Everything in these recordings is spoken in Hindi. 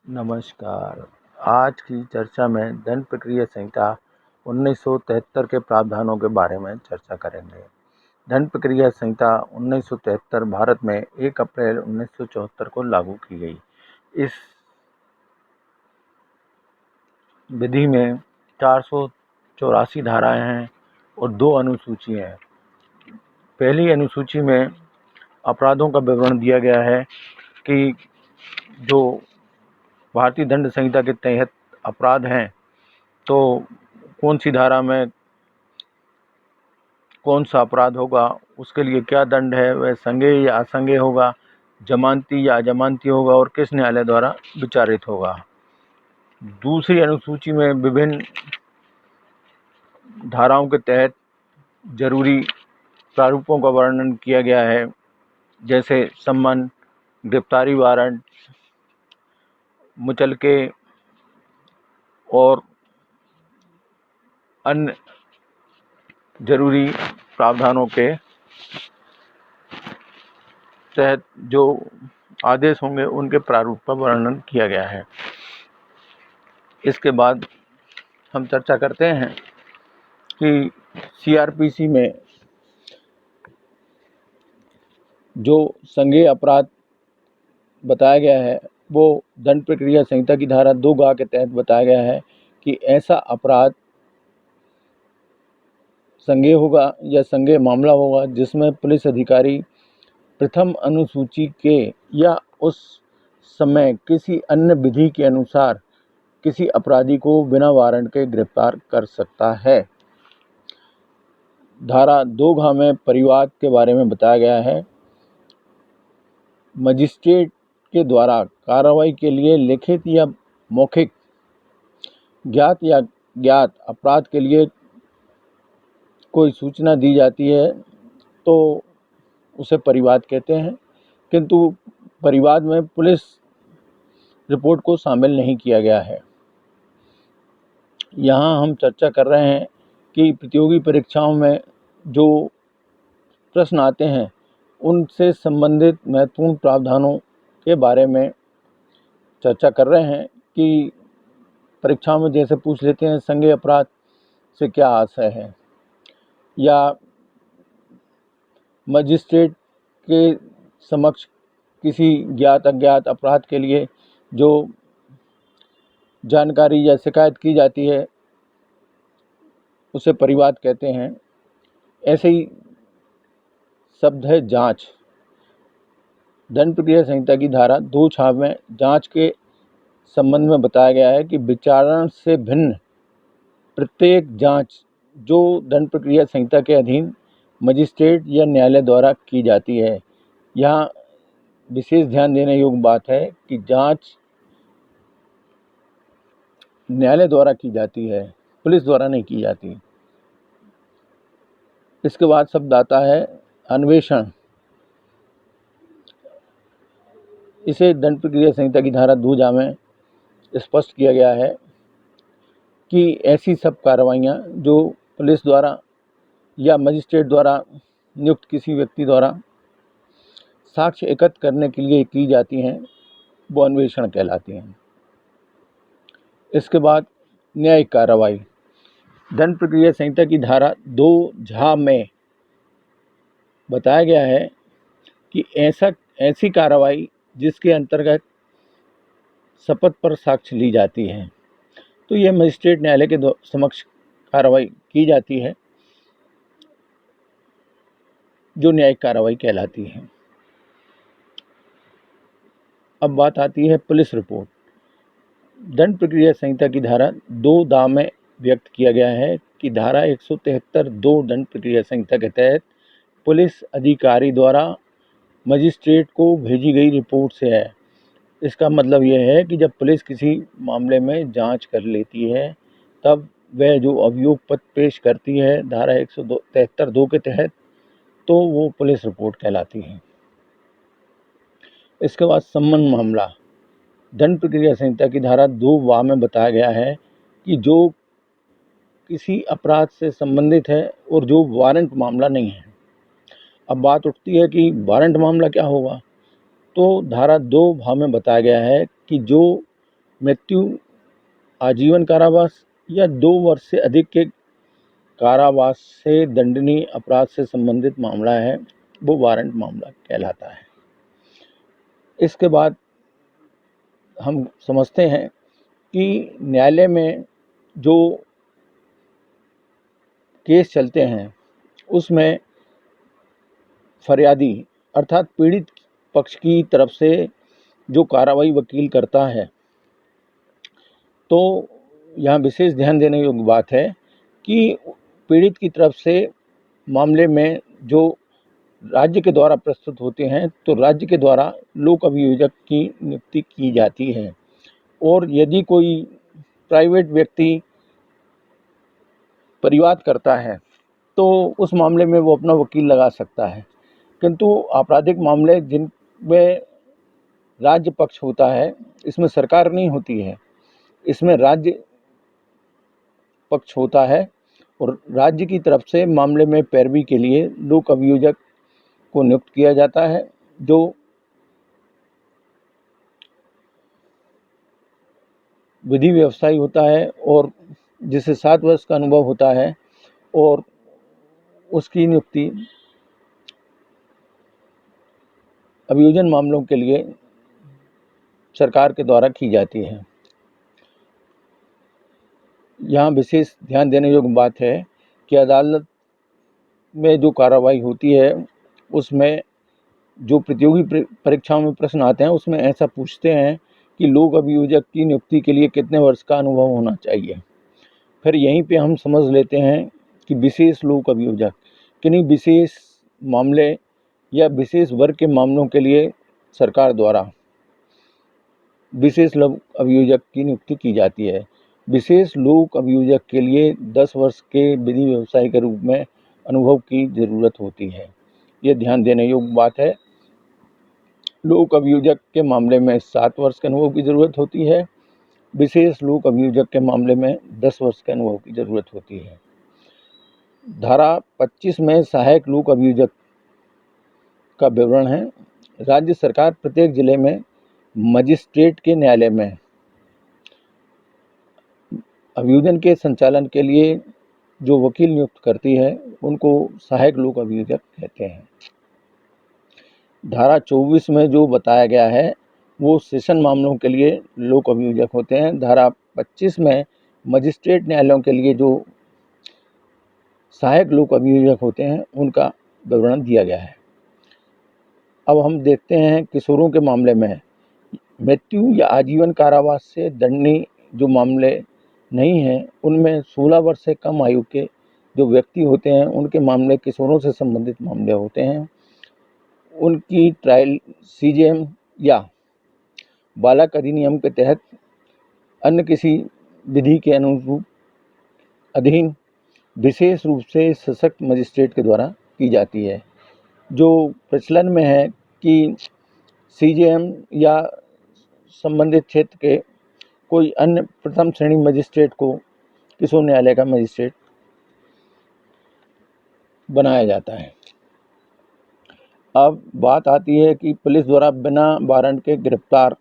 नमस्कार। आज की चर्चा में दंड प्रक्रिया संहिता 1973 के प्रावधानों के बारे में चर्चा करेंगे। दंड प्रक्रिया संहिता 1973 भारत में 1 अप्रैल 1974 को लागू की गई। इस विधि में 484 धाराएं हैं और 2 अनुसूची हैं। पहली अनुसूची में अपराधों का विवरण दिया गया है कि जो भारतीय दंड संहिता के तहत अपराध हैं तो कौन सी धारा में कौन सा अपराध होगा, उसके लिए क्या दंड है, वह संज्ञेय या असंज्ञेय होगा, जमानती या अजमानती होगा और किस न्यायालय द्वारा विचारित होगा। दूसरी अनुसूची में विभिन्न धाराओं के तहत जरूरी प्रारूपों का वर्णन किया गया है, जैसे सम्मन, गिरफ्तारी वारंट, मुचलके और अन्य जरूरी प्रावधानों के तहत जो आदेश होंगे उनके प्रारूप का वर्णन किया गया है। इसके बाद हम चर्चा करते हैं कि सीआरपीसी में जो संज्ञेय अपराध बताया गया है वो दंड प्रक्रिया संहिता की धारा 2 के तहत बताया गया है कि ऐसा अपराध संज्ञेय होगा या संज्ञेय मामला होगा जिसमें पुलिस अधिकारी प्रथम अनुसूची के या उस समय किसी अन्य विधि के अनुसार किसी अपराधी को बिना वारंट के गिरफ्तार कर सकता है। धारा 2 में परिवाद के बारे में बताया गया है। मजिस्ट्रेट के द्वारा कार्रवाई के लिए लिखित या मौखिक ज्ञात या ज्ञात अपराध के लिए कोई सूचना दी जाती है तो उसे परिवाद कहते हैं, किंतु परिवाद में पुलिस रिपोर्ट को शामिल नहीं किया गया है। यहाँ हम चर्चा कर रहे हैं कि प्रतियोगी परीक्षाओं में जो प्रश्न आते हैं उनसे संबंधित महत्वपूर्ण प्रावधानों के बारे में चर्चा कर रहे हैं कि परीक्षाओं में जैसे पूछ लेते हैं संज्ञेय अपराध से क्या आशय है, या मजिस्ट्रेट के समक्ष किसी ज्ञात अज्ञात अपराध के लिए जो जानकारी या शिकायत की जाती है उसे परिवाद कहते हैं। ऐसे ही शब्द है जांच। दंड प्रक्रिया संहिता की धारा 2 में जांच के संबंध में बताया गया है कि विचारण से भिन्न प्रत्येक जांच जो दंड प्रक्रिया संहिता के अधीन मजिस्ट्रेट या न्यायालय द्वारा की जाती है। यहाँ विशेष ध्यान देने योग्य बात है कि जांच न्यायालय द्वारा की जाती है, पुलिस द्वारा नहीं की जाती। इसके बाद शब्द आता है अन्वेषण। इसे दंड प्रक्रिया संहिता की धारा 2 में स्पष्ट किया गया है कि ऐसी सब कार्रवाइयाँ जो पुलिस द्वारा या मजिस्ट्रेट द्वारा नियुक्त किसी व्यक्ति द्वारा साक्ष्य एकत्र करने के लिए की जाती हैं वो अन्वेषण कहलाती हैं। इसके बाद न्यायिक कार्रवाई। दंड प्रक्रिया संहिता की धारा 2 में बताया गया है कि ऐसी कार्रवाई जिसके अंतर्गत शपथ पर साक्ष्य ली जाती है तो यह मजिस्ट्रेट न्यायालय के समक्ष कार्रवाई की जाती है जो न्यायिक कार्रवाई कहलाती है। अब बात आती है पुलिस रिपोर्ट। दंड प्रक्रिया संहिता की धारा 2 में व्यक्त किया गया है कि धारा 173(2) दंड प्रक्रिया संहिता के तहत पुलिस अधिकारी द्वारा मजिस्ट्रेट को भेजी गई रिपोर्ट से है। इसका मतलब यह है कि जब पुलिस किसी मामले में जांच कर लेती है तब वह जो अभियोग पत्र पेश करती है धारा 173(2) के तहत तो वो पुलिस रिपोर्ट कहलाती है। इसके बाद सम्मन मामला। दंड प्रक्रिया संहिता की धारा 2 में बताया गया है कि जो किसी अपराध से संबंधित है और जो वारंट मामला नहीं है। अब बात उठती है कि वारंट मामला क्या होगा, तो धारा 2 में बताया गया है कि जो मृत्यु, आजीवन कारावास या 2 वर्ष से अधिक के कारावास से दंडनीय अपराध से संबंधित मामला है, वो वारंट मामला कहलाता है। इसके बाद हम समझते हैं कि न्यायालय में जो केस चलते हैं उसमें फरियादी अर्थात पीड़ित पक्ष की तरफ से जो कार्रवाई वकील करता है, तो यहाँ विशेष ध्यान देने योग्य बात है कि पीड़ित की तरफ से मामले में जो राज्य के द्वारा प्रस्तुत होते हैं, तो राज्य के द्वारा लोक अभियोजक की नियुक्ति की जाती है। और यदि कोई प्राइवेट व्यक्ति परिवाद करता है तो उस मामले में वो अपना वकील लगा सकता है, किंतु आपराधिक मामले जिनमें राज्य पक्ष होता है, इसमें सरकार नहीं होती है, इसमें राज्य पक्ष होता है और राज्य की तरफ से मामले में पैरवी के लिए लोक अभियोजक को नियुक्त किया जाता है, जो विधि व्यवसायी होता है और जिसे 7 वर्ष का अनुभव होता है, और उसकी नियुक्ति अभियोजन मामलों के लिए सरकार के द्वारा की जाती है। यहाँ विशेष ध्यान देने योग्य बात है कि अदालत में जो कार्रवाई होती है उसमें जो प्रतियोगी परीक्षाओं में प्रश्न आते हैं उसमें ऐसा पूछते हैं कि लोक अभियोजक की नियुक्ति के लिए कितने वर्ष का अनुभव होना चाहिए। फिर यहीं पे हम समझ लेते हैं कि विशेष लोक अभियोजक किन्हीं विशेष मामले या विशेष वर्ग के मामलों के लिए सरकार द्वारा विशेष लोक अभियोजक की नियुक्ति की जाती है। विशेष लोक अभियोजक के लिए 10 वर्ष के विधि व्यवसाय के रूप में अनुभव की ज़रूरत होती है। ये ध्यान देने योग्य बात है। लोक अभियोजक के मामले में 7 वर्ष के अनुभव की ज़रूरत होती है, विशेष लोक अभियोजक के मामले में 10 वर्ष के अनुभव की ज़रूरत होती है। धारा 25 में सहायक लोक अभियोजक का विवरण है। राज्य सरकार प्रत्येक जिले में मजिस्ट्रेट के न्यायालय में अभियोजन के संचालन के लिए जो वकील नियुक्त करती है उनको सहायक लोक अभियोजक कहते हैं। धारा 24 में जो बताया गया है वो सेशन मामलों के लिए लोक अभियोजक होते हैं। धारा 25 में मजिस्ट्रेट न्यायालयों के लिए जो सहायक लोक अभियोजक होते हैं उनका विवरण दिया गया है। अब हम देखते हैं किशोरों के मामले में मृत्यु या आजीवन कारावास से दंडनीय जो मामले नहीं हैं उनमें 16 वर्ष से कम आयु के जो व्यक्ति होते हैं उनके मामले किशोरों से संबंधित मामले होते हैं। उनकी ट्रायल सीजेएम या बालक अधिनियम के तहत अन्य किसी विधि के अनुरूप अधीन विशेष रूप से सशक्त मजिस्ट्रेट के द्वारा की जाती है। जो प्रचलन में है कि सीजेएम या संबंधित क्षेत्र के कोई अन्य प्रथम श्रेणी मजिस्ट्रेट को किशोर न्यायालय का मजिस्ट्रेट बनाया जाता है। अब बात आती है कि पुलिस द्वारा बिना वारंट के गिरफ्तार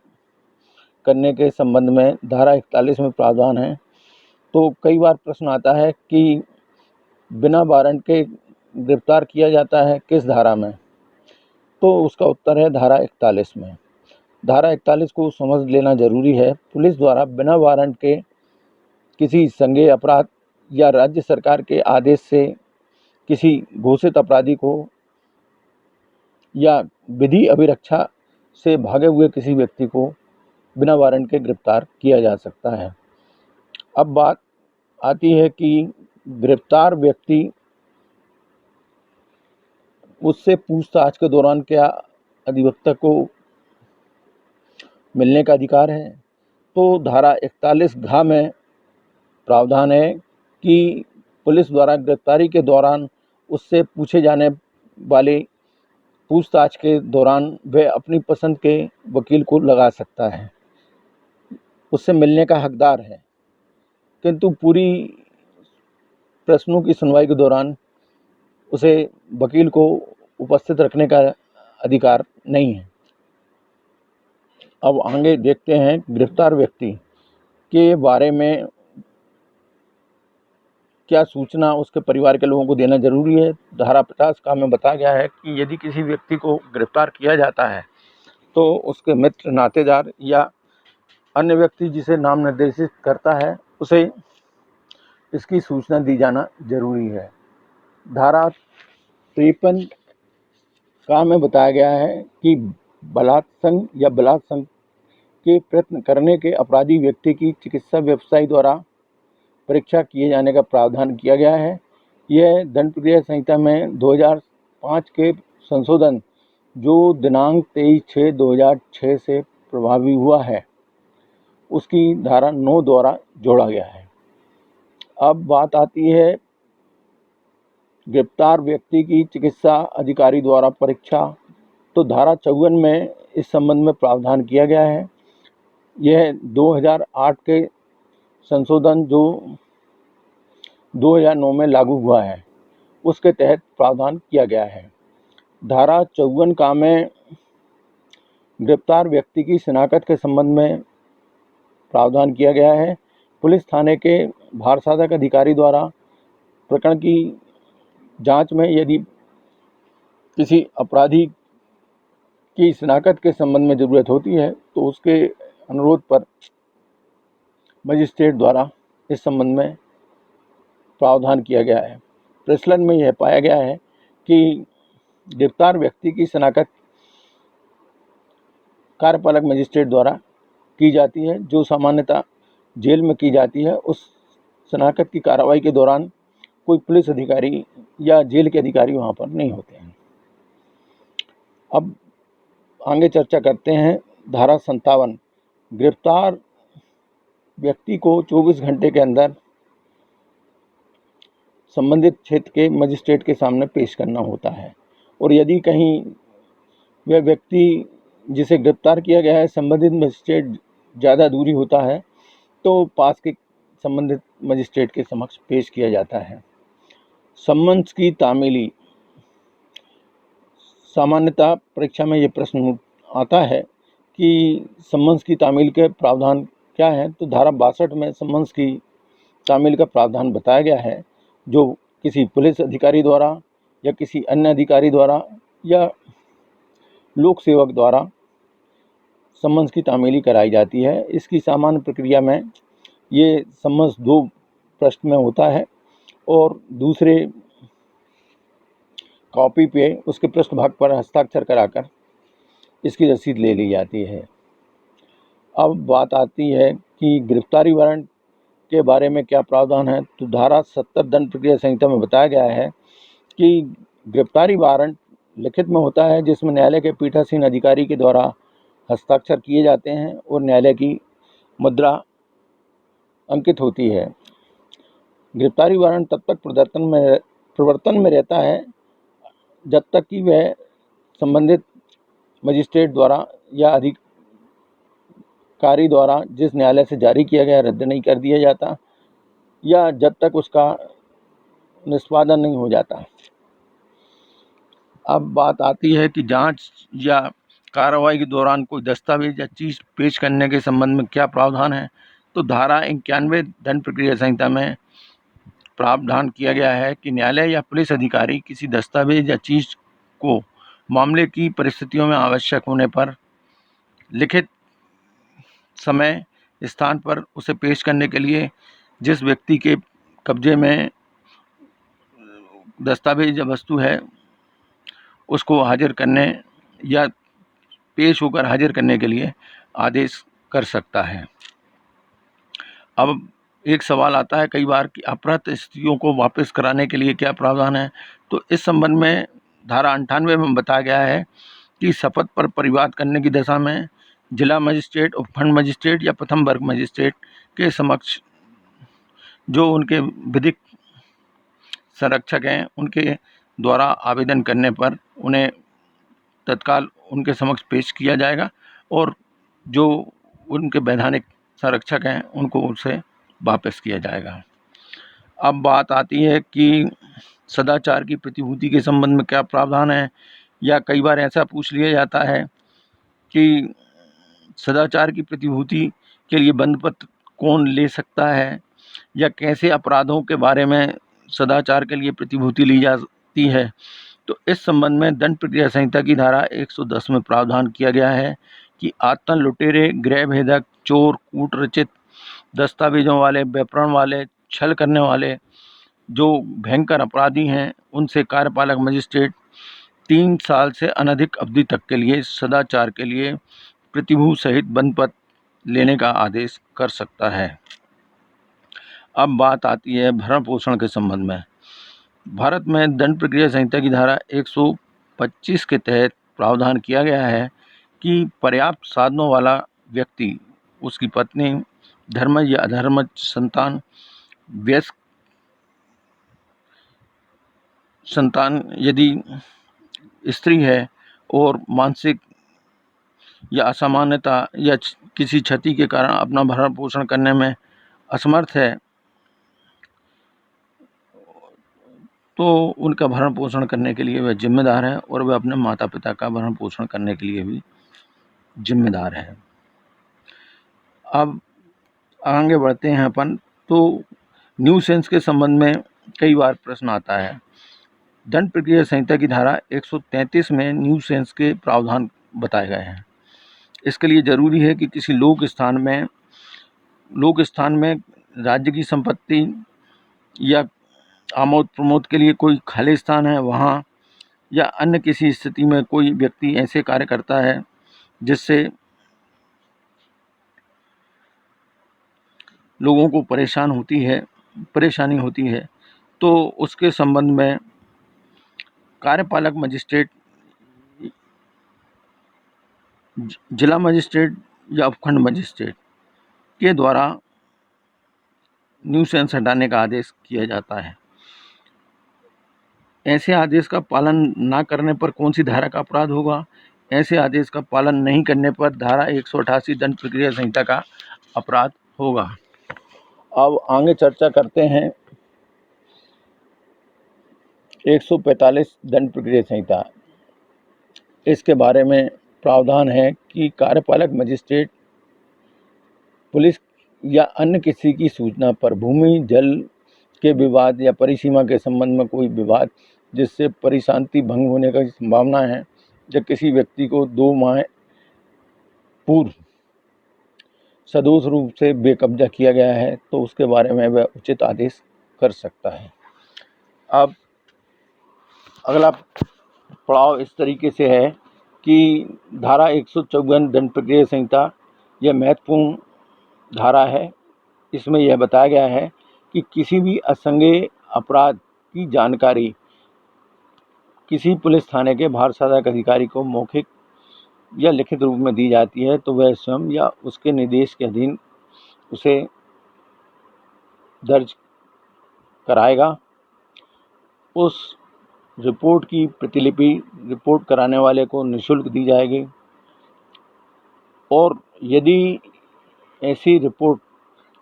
करने के संबंध में धारा 41 में प्रावधान है। तो कई बार प्रश्न आता है कि बिना वारंट के गिरफ्तार किया जाता है किस धारा में, तो उसका उत्तर है धारा 41 में। धारा 41 को समझ लेना जरूरी है। पुलिस द्वारा बिना वारंट के किसी संज्ञेय अपराध या राज्य सरकार के आदेश से किसी घोषित अपराधी को या विधि अभिरक्षा से भागे हुए किसी व्यक्ति को बिना वारंट के गिरफ्तार किया जा सकता है। अब बात आती है कि गिरफ्तार व्यक्ति उससे पूछताछ के दौरान क्या अधिवक्ता को मिलने का अधिकार है। तो धारा 41 में प्रावधान है कि पुलिस द्वारा गिरफ्तारी के दौरान उससे पूछे जाने वाले पूछताछ के दौरान वह अपनी पसंद के वकील को लगा सकता है, उससे मिलने का हकदार है, किंतु पूरी प्रश्नों की सुनवाई के दौरान उसे वकील को उपस्थित रखने का अधिकार नहीं है। अब आगे देखते हैं गिरफ्तार व्यक्ति के बारे में क्या सूचना उसके परिवार के लोगों को देना जरूरी है। धारा 50 का में बताया गया है कि यदि किसी व्यक्ति को गिरफ्तार किया जाता है तो उसके मित्र, नातेदार या अन्य व्यक्ति जिसे नाम निर्देशित करता है उसे इसकी सूचना दी जाना जरूरी है। धारा 53 का में बताया गया है कि बलात्संग या बलात्संग के प्रयत्न करने के अपराधी व्यक्ति की चिकित्सा व्यवसायी द्वारा परीक्षा किए जाने का प्रावधान किया गया है। यह दंड प्रक्रिया संहिता में 2005 के संशोधन जो दिनांक 23/6/2006 से प्रभावी हुआ है उसकी धारा 9 द्वारा जोड़ा गया है। अब बात आती है गिरफ्तार व्यक्ति की चिकित्सा अधिकारी द्वारा परीक्षा। तो धारा 54 में इस संबंध में प्रावधान किया गया है। यह 2008 के संशोधन जो 2009 में लागू हुआ है उसके तहत प्रावधान किया गया है। धारा 54 का में गिरफ्तार व्यक्ति की शिनाख्त के संबंध में प्रावधान किया गया है। पुलिस थाने के भारसाधक अधिकारी द्वारा प्रकरण की जांच में यदि किसी अपराधी की शिनाख्त के संबंध में ज़रूरत होती है तो उसके अनुरोध पर मजिस्ट्रेट द्वारा इस संबंध में प्रावधान किया गया है। प्रचलन में यह पाया गया है कि गिरफ्तार व्यक्ति की शिनाख्त कार्यपालक मजिस्ट्रेट द्वारा की जाती है, जो सामान्यतः जेल में की जाती है। उस शिनाख्त की कार्रवाई के दौरान कोई पुलिस अधिकारी या जेल के अधिकारी वहाँ पर नहीं होते हैं। अब आगे चर्चा करते हैं धारा 57। गिरफ्तार व्यक्ति को 24 घंटे के अंदर संबंधित क्षेत्र के मजिस्ट्रेट के सामने पेश करना होता है, और यदि कहीं वह व्यक्ति जिसे गिरफ्तार किया गया है संबंधित मजिस्ट्रेट ज़्यादा दूरी होता है तो पास के संबंधित मजिस्ट्रेट के समक्ष पेश किया जाता है। सम्मन्स की तामीली। सामान्यतः परीक्षा में ये प्रश्न आता है कि सम्मन्स की तामील के प्रावधान क्या है। तो धारा 62 में सम्मन्स की तामील का प्रावधान बताया गया है, जो किसी पुलिस अधिकारी द्वारा या किसी अन्य अधिकारी द्वारा या लोक सेवक द्वारा सम्मन्स की तामीली कराई जाती है। इसकी सामान्य प्रक्रिया में ये सम्मन्स 2 पृष्ठ में होता है और दूसरे कॉपी पे उसके पृष्ठभाग पर हस्ताक्षर कराकर इसकी रसीद ले ली जाती है। अब बात आती है कि गिरफ्तारी वारंट के बारे में क्या प्रावधान है। तो धारा 70 दंड प्रक्रिया संहिता में बताया गया है कि गिरफ्तारी वारंट लिखित में होता है, जिसमें न्यायालय के पीठासीन अधिकारी के द्वारा हस्ताक्षर किए जाते हैं और न्यायालय की मुद्रा अंकित होती है। गिरफ्तारी वारंट तब तक प्रवर्तन में रहता है जब तक कि वह संबंधित मजिस्ट्रेट द्वारा या अधिकारी द्वारा जिस न्यायालय से जारी किया गया रद्द नहीं कर दिया जाता, या जब तक उसका निष्पादन नहीं हो जाता। अब बात आती है कि जांच या कार्रवाई के दौरान कोई दस्तावेज या चीज़ पेश करने के संबंध में क्या प्रावधान है। तो धारा 91 दंड प्रक्रिया संहिता में प्रावधान किया गया है कि न्यायालय या पुलिस अधिकारी किसी दस्तावेज या चीज़ को मामले की परिस्थितियों में आवश्यक होने पर लिखित समय स्थान पर उसे पेश करने के लिए जिस व्यक्ति के कब्जे में दस्तावेज या वस्तु है उसको हाजिर करने या पेश होकर हाजिर करने के लिए आदेश कर सकता है। अब एक सवाल आता है कई बार कि अपराध स्थितियों को वापस कराने के लिए क्या प्रावधान है। तो इस संबंध में धारा 98 में बताया गया है कि शपथ पर परिवाद करने की दशा में जिला मजिस्ट्रेट, उपखंड मजिस्ट्रेट या प्रथम वर्ग मजिस्ट्रेट के समक्ष जो उनके विधिक संरक्षक हैं उनके द्वारा आवेदन करने पर उन्हें तत्काल उनके समक्ष पेश किया जाएगा, और जो उनके वैधानिक संरक्षक हैं उनको उनसे वापस किया जाएगा। अब बात आती है कि सदाचार की प्रतिभूति के संबंध में क्या प्रावधान है, या कई बार ऐसा पूछ लिया जाता है कि सदाचार की प्रतिभूति के लिए बंद पत्र कौन ले सकता है या कैसे अपराधों के बारे में सदाचार के लिए प्रतिभूति ली जाती है, तो इस संबंध में दंड प्रक्रिया संहिता की धारा 110 में प्रावधान किया गया है कि आतंक, लुटेरे, गृह भेदक, चोर, कूटरचित, दस्तावेजों वाले, व्यापरण वाले, छल करने वाले जो भयंकर अपराधी हैं, उनसे कार्यपालक मजिस्ट्रेट 3 साल से अनधिक अवधि तक के लिए सदाचार के लिए प्रतिभू सहित बंधपत्र लेने का आदेश कर सकता है। अब बात आती है भरण पोषण के संबंध में। भारत में दंड प्रक्रिया संहिता की धारा 125 के तहत प्रावधान किया गया है कि पर्याप्त साधनों वाला व्यक्ति, उसकी पत्नी, धर्मज या अधर्मज संतान, वयस्क संतान यदि स्त्री है और मानसिक या असामान्यता या किसी क्षति के कारण अपना भरण पोषण करने में असमर्थ है, तो उनका भरण पोषण करने के लिए वह जिम्मेदार है और वह अपने माता पिता का भरण पोषण करने के लिए भी जिम्मेदार है। अब आगे बढ़ते हैं अपन, तो न्यूसेंस के संबंध में कई बार प्रश्न आता है। दंड प्रक्रिया संहिता की धारा 133 में न्यूसेंस के प्रावधान बताए गए हैं। इसके लिए जरूरी है कि किसी लोक स्थान में राज्य की संपत्ति या आमोद प्रमोद के लिए कोई खाली स्थान है वहाँ, या अन्य किसी स्थिति में कोई व्यक्ति ऐसे कार्य करता है जिससे लोगों को परेशानी होती है, तो उसके संबंध में कार्यपालक मजिस्ट्रेट, जिला मजिस्ट्रेट या उपखंड मजिस्ट्रेट के द्वारा न्यूसेंस हटाने का आदेश किया जाता है। ऐसे आदेश का पालन न करने पर कौन सी धारा का अपराध होगा? ऐसे आदेश का पालन नहीं करने पर धारा 188 दंड प्रक्रिया संहिता का अपराध होगा। अब आगे चर्चा करते हैं 145 दंड प्रक्रिया संहिता। इसके बारे में प्रावधान है कि कार्यपालक मजिस्ट्रेट पुलिस या अन्य किसी की सूचना पर भूमि, जल के विवाद या परिसीमा के संबंध में कोई विवाद जिससे परिशांति भंग होने की संभावना है, जब किसी व्यक्ति को 2 माह पूर्व सदोष रूप से बेकब्जा किया गया है, तो उसके बारे में वह उचित आदेश कर सकता है। अब अगला पड़ाव इस तरीके से है कि धारा 154 दंड प्रक्रिया संहिता यह महत्वपूर्ण धारा है। इसमें यह बताया गया है कि किसी भी असंज्ञेय अपराध की जानकारी किसी पुलिस थाने के भार साधक अधिकारी को मौखिक या लिखित रूप में दी जाती है, तो वह स्वयं या उसके निर्देश के अधीन उसे दर्ज कराएगा। उस रिपोर्ट की प्रतिलिपि रिपोर्ट कराने वाले को निःशुल्क दी जाएगी, और यदि ऐसी रिपोर्ट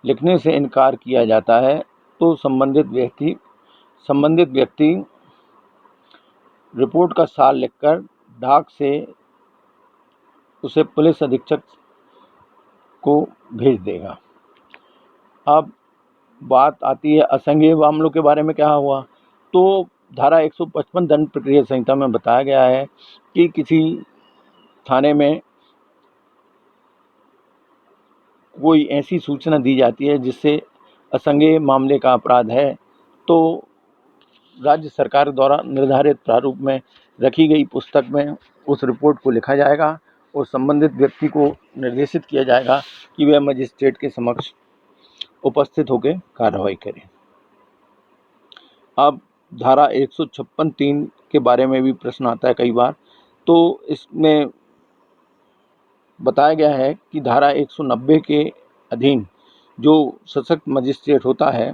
लिखने से इनकार किया जाता है तो संबंधित व्यक्ति रिपोर्ट का सार लिखकर डाक से उसे पुलिस अधीक्षक को भेज देगा। अब बात आती है असंज्ञेय मामलों के बारे में क्या हुआ, तो धारा 155 दंड प्रक्रिया संहिता में बताया गया है कि किसी थाने में कोई ऐसी सूचना दी जाती है जिससे असंज्ञेय मामले का अपराध है, तो राज्य सरकार द्वारा निर्धारित प्रारूप में रखी गई पुस्तक में उस रिपोर्ट को लिखा जाएगा और संबंधित व्यक्ति को निर्देशित किया जाएगा कि वह मजिस्ट्रेट के समक्ष उपस्थित होकर कार्रवाई करें। अब धारा 156(3) के बारे में भी प्रश्न आता है कई बार, तो इसमें बताया गया है कि धारा 190 के अधीन जो सशक्त मजिस्ट्रेट होता है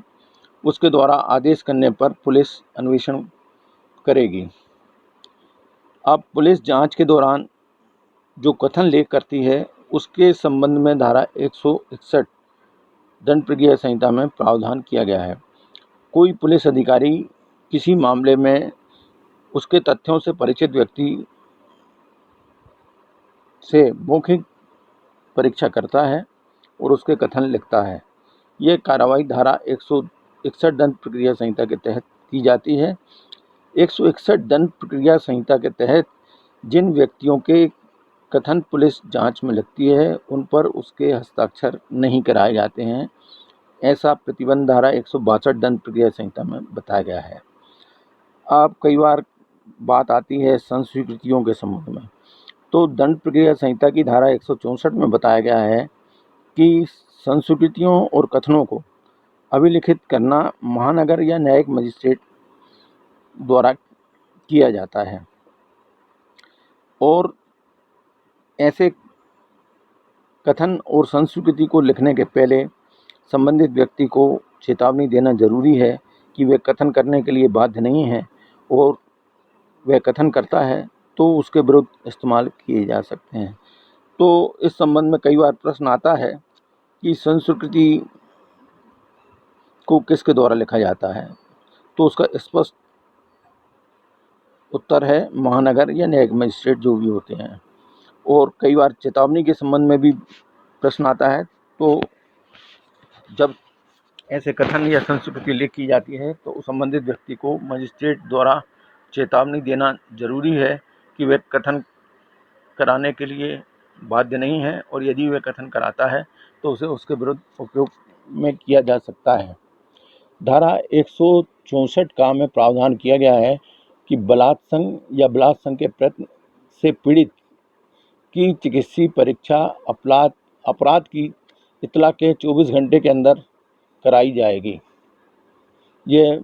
उसके द्वारा आदेश करने पर पुलिस अन्वेषण करेगी। अब पुलिस जांच के दौरान जो कथन लेख करती है उसके संबंध में धारा 161 दंड प्रक्रिया संहिता में प्रावधान किया गया है। कोई पुलिस अधिकारी किसी मामले में उसके तथ्यों से परिचित व्यक्ति से मौखिक परीक्षा करता है और उसके कथन लिखता है, ये कार्रवाई धारा 161 दंड प्रक्रिया संहिता के तहत की जाती है। 161 दंड प्रक्रिया संहिता के तहत जिन व्यक्तियों के कथन पुलिस जांच में लगती है उन पर उसके हस्ताक्षर नहीं कराए जाते हैं, ऐसा प्रतिबंध धारा 162 दंड प्रक्रिया संहिता में बताया गया है। अब कई बार बात आती है संस्वीकृतियों के संबंध में, तो दंड प्रक्रिया संहिता की धारा 164 में बताया गया है कि संस्वीकृतियों और कथनों को अभिलिखित करना महानगर या न्यायिक मजिस्ट्रेट द्वारा किया जाता है और ऐसे कथन और संस्वीकृति को लिखने के पहले संबंधित व्यक्ति को चेतावनी देना जरूरी है कि वे कथन करने के लिए बाध्य नहीं है और वह कथन करता है तो उसके विरुद्ध इस्तेमाल किए जा सकते हैं। तो इस संबंध में कई बार प्रश्न आता है कि संस्वीकृति को किसके द्वारा लिखा जाता है, तो उसका स्पष्ट उत्तर है महानगर या न्यायिक मजिस्ट्रेट जो भी होते हैं। और कई बार चेतावनी के संबंध में भी प्रश्न आता है, तो जब ऐसे कथन या संस्कृति लिख की जाती है तो उस संबंधित व्यक्ति को मजिस्ट्रेट द्वारा चेतावनी देना जरूरी है कि वह कथन कराने के लिए बाध्य नहीं है और यदि वह कथन कराता है तो उसे उसके विरुद्ध उपयोग में किया जा सकता है। धारा 164 का में प्रावधान किया गया है कि बलात्संग या बलात्संग के प्रयत्न से पीड़ित की चिकित्सीय परीक्षा अपराध की इत्तला के 24 घंटे के अंदर कराई जाएगी। ये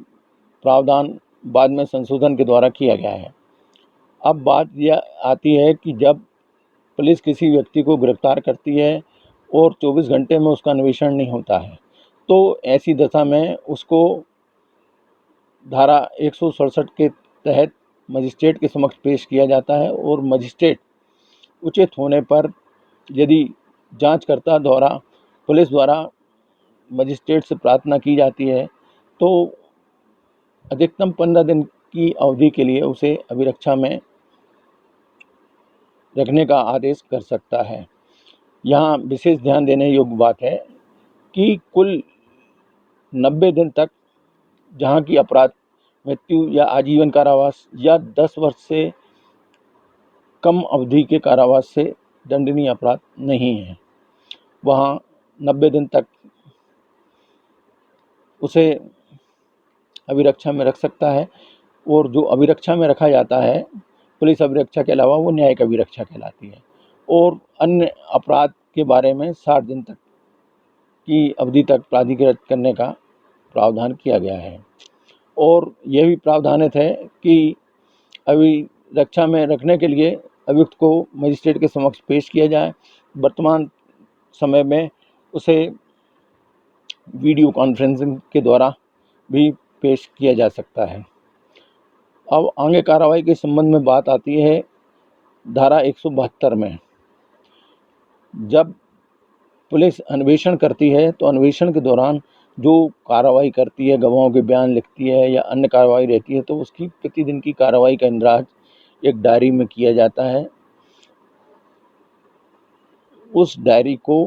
प्रावधान बाद में संशोधन के द्वारा किया गया है। अब बात यह आती है कि जब पुलिस किसी व्यक्ति को गिरफ्तार करती है और 24 घंटे में उसका अन्वेषण नहीं होता है तो ऐसी दशा में उसको धारा 167 के तहत मजिस्ट्रेट के समक्ष पेश किया जाता है और मजिस्ट्रेट उचित होने पर यदि जांचकर्ता द्वारा पुलिस द्वारा मजिस्ट्रेट से प्रार्थना की जाती है तो अधिकतम 15 दिन की अवधि के लिए उसे अभिरक्षा में रखने का आदेश कर सकता है। यहाँ विशेष ध्यान देने योग्य बात है कि कुल 90 दिन तक जहाँ की अपराध मृत्यु या आजीवन कारावास या 10 वर्ष से कम अवधि के कारावास से दंडनीय अपराध नहीं है, वहाँ 90 दिन तक उसे अभिरक्षा में रख सकता है। और जो अभिरक्षा में रखा जाता है पुलिस अभिरक्षा के अलावा वो न्यायिक अभिरक्षा कहलाती है। और अन्य अपराध के बारे में 60 दिन तक की अवधि तक प्राधिकृत करने का प्रावधान किया गया है। और यह भी प्रावधानित है कि अभिरक्षा में रखने के लिए अभियुक्त को मजिस्ट्रेट के समक्ष पेश किया जाए। वर्तमान समय में उसे वीडियो कॉन्फ्रेंसिंग के द्वारा भी पेश किया जा सकता है। अब आगे कार्रवाई के संबंध में बात आती है धारा 172 में। जब पुलिस अन्वेषण करती है तो अन्वेषण के दौरान जो कार्रवाई करती है, गवाहों के बयान लिखती है या अन्य कार्रवाई रहती है, तो उसकी प्रतिदिन की कार्रवाई का इंद्राज एक डायरी में किया जाता है। उस डायरी को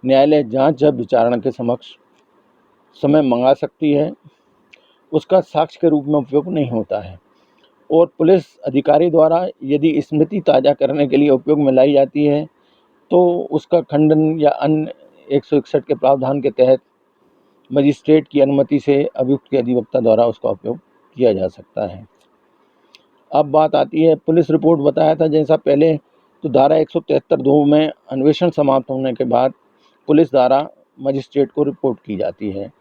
न्यायालय जांच या विचारणा के समक्ष समय मंगा सकती है, उसका साक्ष्य के रूप में उपयोग नहीं होता है। और पुलिस अधिकारी द्वारा यदि स्मृति ताज़ा करने के लिए उपयोग में लाई जाती है तो उसका खंडन या अन्य 161 के प्रावधान के तहत मजिस्ट्रेट की अनुमति से अभियुक्त के अधिवक्ता द्वारा उसका उपयोग किया जा सकता है। अब बात आती है पुलिस रिपोर्ट। बताया था जैसा पहले, तो धारा 173(2) में अन्वेषण समाप्त होने के बाद पुलिस द्वारा मजिस्ट्रेट को रिपोर्ट की जाती है।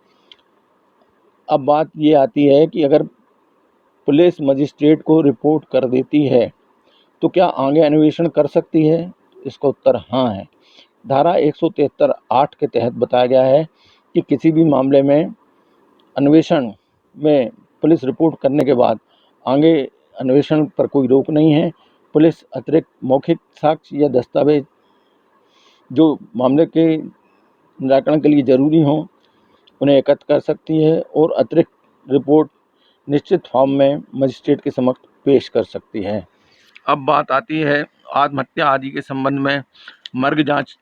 अब बात ये आती है कि अगर पुलिस मजिस्ट्रेट को रिपोर्ट कर देती है तो क्या आगे अन्वेषण कर सकती है? इसका उत्तर हाँ है। धारा 173(8) के तहत बताया गया है कि किसी भी मामले में अन्वेषण में पुलिस रिपोर्ट करने के बाद आगे अन्वेषण पर कोई रोक नहीं है। पुलिस अतिरिक्त मौखिक साक्ष्य या दस्तावेज जो मामले के निराकरण के लिए जरूरी हों उन्हें एकत्र कर सकती है और अतिरिक्त रिपोर्ट निश्चित फॉर्म में मजिस्ट्रेट के समक्ष पेश कर सकती है। अब बात आती है आत्महत्या आदि के संबंध में मर्ग जांच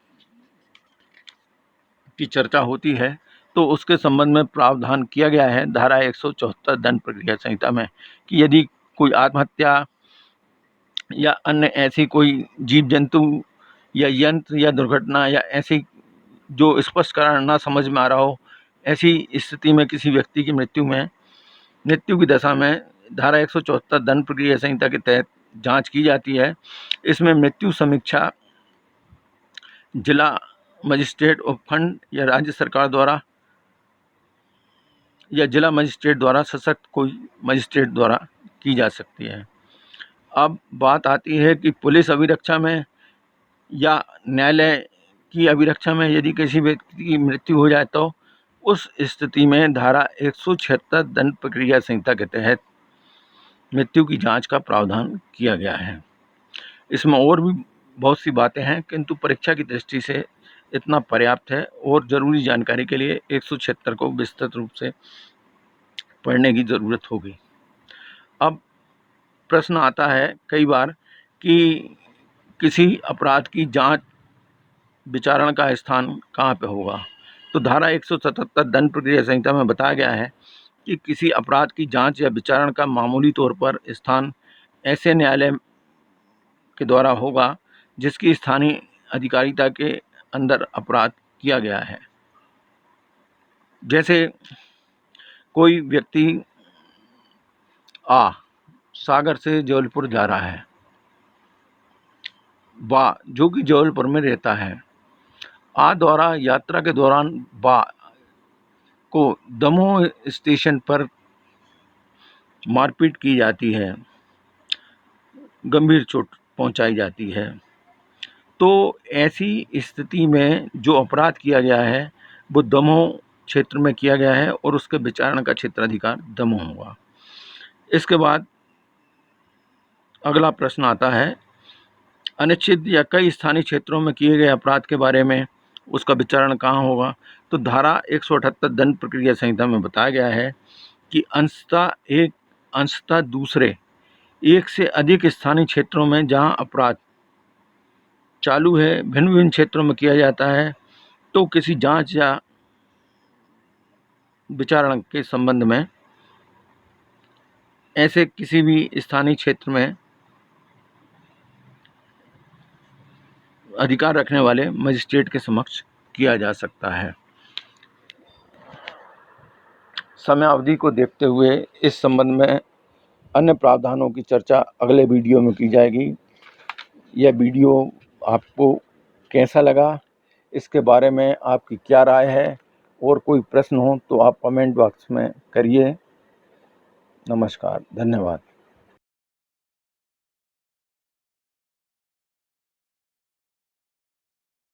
की चर्चा होती है तो उसके संबंध में प्रावधान किया गया है धारा 174 दंड प्रक्रिया संहिता में कि यदि कोई आत्महत्या या अन्य ऐसी कोई जीव जंतु या यंत्र या दुर्घटना या ऐसी जो स्पष्ट कारण ना समझ में आ रहा हो, ऐसी स्थिति में किसी व्यक्ति की मृत्यु की दशा में धारा 174 दंड प्रक्रिया संहिता के तहत जांच की जाती है। इसमें मृत्यु समीक्षा जिला मजिस्ट्रेट उपखंड या राज्य सरकार द्वारा या जिला मजिस्ट्रेट द्वारा सशक्त कोई मजिस्ट्रेट द्वारा की जा सकती है। अब बात आती है कि पुलिस अभिरक्षा में या न्यायालय की अभिरक्षा में यदि किसी व्यक्ति की मृत्यु हो जाए तो उस स्थिति में धारा 176 दंड प्रक्रिया संहिता के तहत मृत्यु की जांच का प्रावधान किया गया है। इसमें और भी बहुत सी बातें हैं, किंतु परीक्षा की दृष्टि से इतना पर्याप्त है और ज़रूरी जानकारी के लिए 176 को विस्तृत रूप से पढ़ने की ज़रूरत होगी। अब प्रश्न आता है कई बार कि किसी अपराध की जांच विचारण का स्थान कहाँ पे होगा। तो धारा 177 दंड प्रक्रिया संहिता में बताया गया है कि किसी अपराध की जांच या विचारण का मामूली तौर पर स्थान ऐसे न्यायालय के द्वारा होगा जिसकी स्थानीय अधिकारिता के अंदर अपराध किया गया है। जैसे कोई व्यक्ति सागर से जबलपुर जा रहा है, जो कि जबलपुर में रहता है, द्वारा यात्रा के दौरान को दमोह स्टेशन पर मारपीट की जाती है, गंभीर चोट पहुंचाई जाती है। तो ऐसी स्थिति में जो अपराध किया गया है वो दमोह क्षेत्र में किया गया है और उसके विचारण का क्षेत्राधिकार दमोह होगा। इसके बाद अगला प्रश्न आता है अनिश्चित या कई स्थानीय क्षेत्रों में किए गए अपराध के बारे में, उसका विचारण कहाँ होगा। तो धारा 178 दंड प्रक्रिया संहिता में बताया गया है कि अंशतः दूसरे एक से अधिक स्थानीय क्षेत्रों में जहाँ अपराध चालू है भिन्न विभिन्न क्षेत्रों में किया जाता है, तो किसी जांच या विचारण के संबंध में ऐसे किसी भी स्थानीय क्षेत्र में अधिकार रखने वाले मजिस्ट्रेट के समक्ष किया जा सकता है। समय अवधि को देखते हुए इस संबंध में अन्य प्रावधानों की चर्चा अगले वीडियो में की जाएगी। यह वीडियो आपको कैसा लगा, इसके बारे में आपकी क्या राय है और कोई प्रश्न हो तो आप कमेंट बॉक्स में करिए। नमस्कार, धन्यवाद।